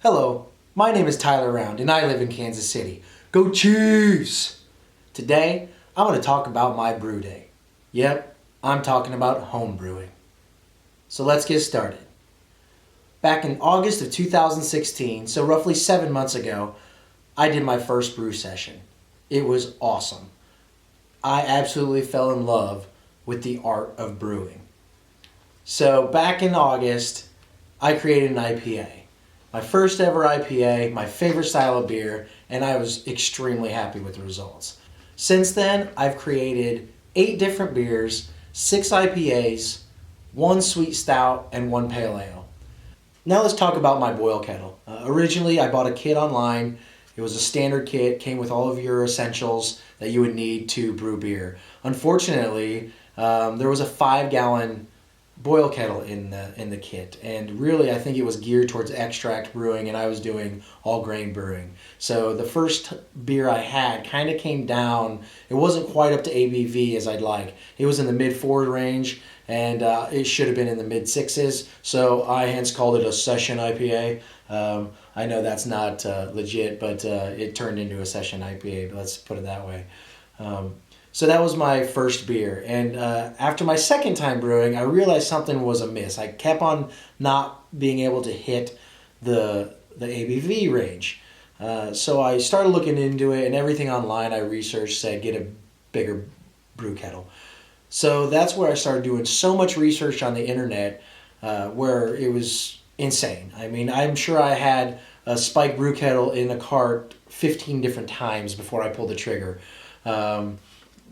Hello, my name is Tyler Round and I live in Kansas City. Go Chiefs! Today, I'm going to talk about my brew day. Yep, I'm talking about home brewing. So let's get started. Back in August of 2016, so roughly 7 months ago, I did my first brew session. It was awesome. I absolutely fell in love with the art of brewing. So back in August, I created an IPA. My first ever IPA, my favorite style of beer, and I was extremely happy with the results. Since then, I've created 8 different beers, 6 IPAs, 1 sweet stout, and 1 pale ale. Now let's talk about my boil kettle. Originally, I bought a kit online. It was a standard kit, came with all of your essentials that you would need to brew beer. Unfortunately, there was a 5-gallon boil kettle in the kit, and really I think it was geared towards extract brewing, and I was doing all grain brewing. So the first beer I had kind of came down. It wasn't quite up to ABV as I'd like. It was in the mid-4 range, and it should have been in the mid-6s. So I hence called it a session IPA. I know that's not legit, but it turned into a session IPA. But let's put it that way. So that was my first beer, and after my second time brewing, I realized something was amiss. I kept on not being able to hit the ABV range. So I started looking into it, and everything online I researched said get a bigger brew kettle. So that's where I started doing so much research on the internet, where it was insane. I mean, I'm sure I had a Spike Brew Kettle in a cart 15 different times before I pulled the trigger.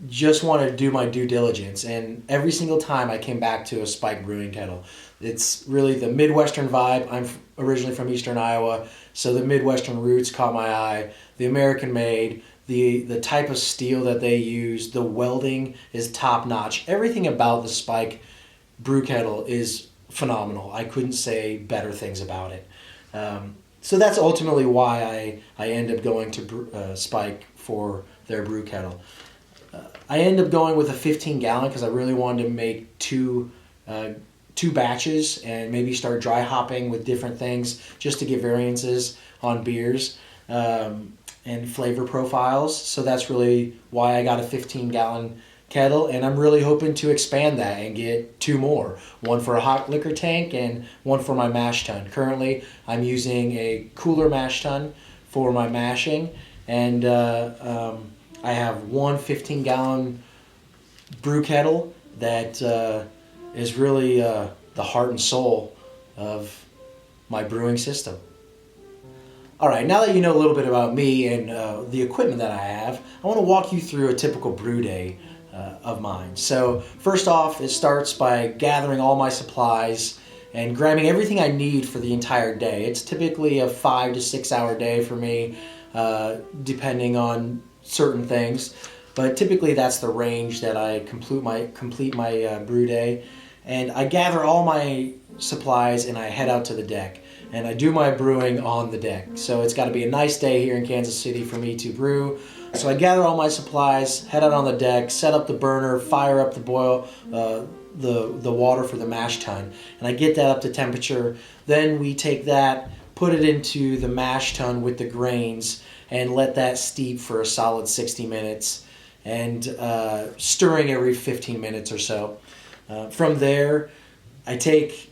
Just wanted to do my due diligence, and every single time I came back to a Spike Brewing Kettle. It's really the Midwestern vibe. I'm originally from Eastern Iowa, so the Midwestern roots caught my eye. The American made, the type of steel that they use, the welding is top notch. Everything about the Spike Brew Kettle is phenomenal. I couldn't say better things about it. So that's ultimately why I end up going to Spike for their brew kettle. I ended up going with a 15-gallon because I really wanted to make two batches and maybe start dry hopping with different things just to get variances on beers and flavor profiles. So that's really why I got a 15-gallon kettle, and I'm really hoping to expand that and get 2 more. One for a hot liquor tank and one for my mash tun. Currently, I'm using a cooler mash tun for my mashing, and I have one 15-gallon brew kettle that is really the heart and soul of my brewing system. All right, now that you know a little bit about me and the equipment that I have, I want to walk you through a typical brew day of mine. So first off, it starts by gathering all my supplies and grabbing everything I need for the entire day. It's typically a 5 to 6 hour day for me, depending on certain things, but typically that's the range that I complete my brew day. And I gather all my supplies and I head out to the deck, and I do my brewing on the deck. So it's got to be a nice day here in Kansas City for me to brew. So I gather all my supplies, head out on the deck, set up the burner, fire up the boil, the water for the mash tun, and I get that up to temperature. Then we take that, put it into the mash tun with the grains, and let that steep for a solid 60 minutes, and stirring every 15 minutes or so. From there, I take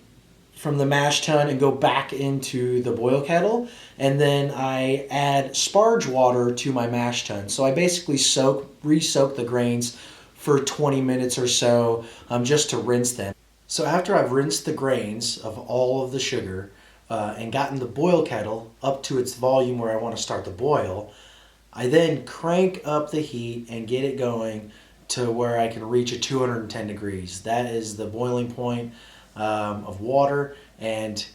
from the mash tun and go back into the boil kettle, and then I add sparge water to my mash tun. So I basically re-soak the grains for 20 minutes or so, just to rinse them. So after I've rinsed the grains of all of the sugar, and gotten the boil kettle up to its volume where I want to start the boil, I then crank up the heat and get it going to where I can reach a 210 degrees. That is the boiling point of water, and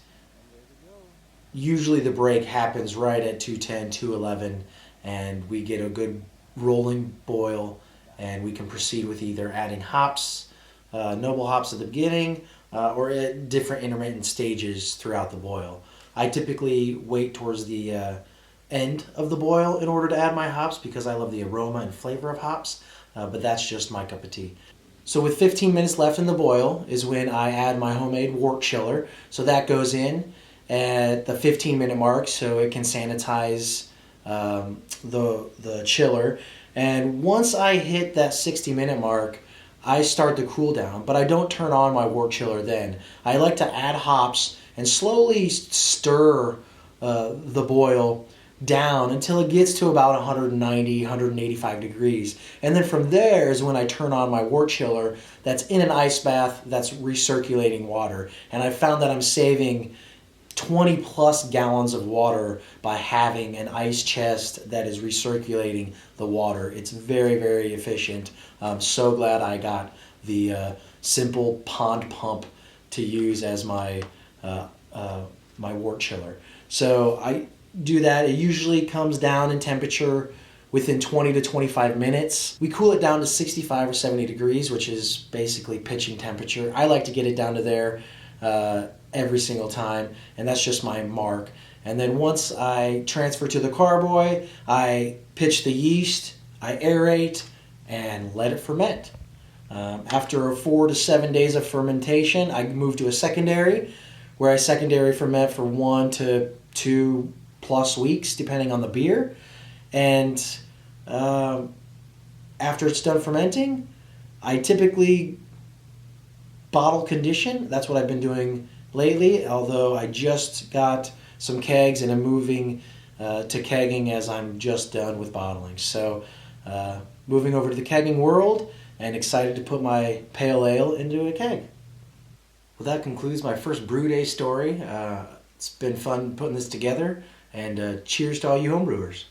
usually the break happens right at 210, 211, and we get a good rolling boil, and we can proceed with either adding hops, noble hops at the beginning, or at different intermittent stages throughout the boil. I typically wait towards the end of the boil in order to add my hops because I love the aroma and flavor of hops, but that's just my cup of tea. So with 15 minutes left in the boil is when I add my homemade wort chiller. So that goes in, at the 15-minute mark so it can sanitize the chiller. And once I hit that 60-minute mark, I start the cool down, but I don't turn on my wort chiller then. I like to add hops and slowly stir the boil down until it gets to about 190, 185 degrees. And then from there is when I turn on my wort chiller that's in an ice bath that's recirculating water. And I found that I'm saving 20 plus gallons of water by having an ice chest that is recirculating the water. It's very, very efficient. I'm so glad I got the simple pond pump to use as my my wort chiller. So I do that. It usually comes down in temperature within 20 to 25 minutes. We cool it down to 65 or 70 degrees, which is basically pitching temperature. I like to get it down to there every single time, and that's just my mark. And then once I transfer to the carboy, I pitch the yeast, I aerate, and let it ferment. After 4 to 7 days of fermentation, I move to a secondary, where I secondary ferment for 1 to 2 plus weeks, depending on the beer. And after it's done fermenting, I typically bottle condition. That's what I've been doing lately, although I just got some kegs and I'm moving to kegging as I'm just done with bottling. So moving over to the kegging world and excited to put my pale ale into a keg. Well, that concludes my first brew day story. It's been fun putting this together, and cheers to all you homebrewers.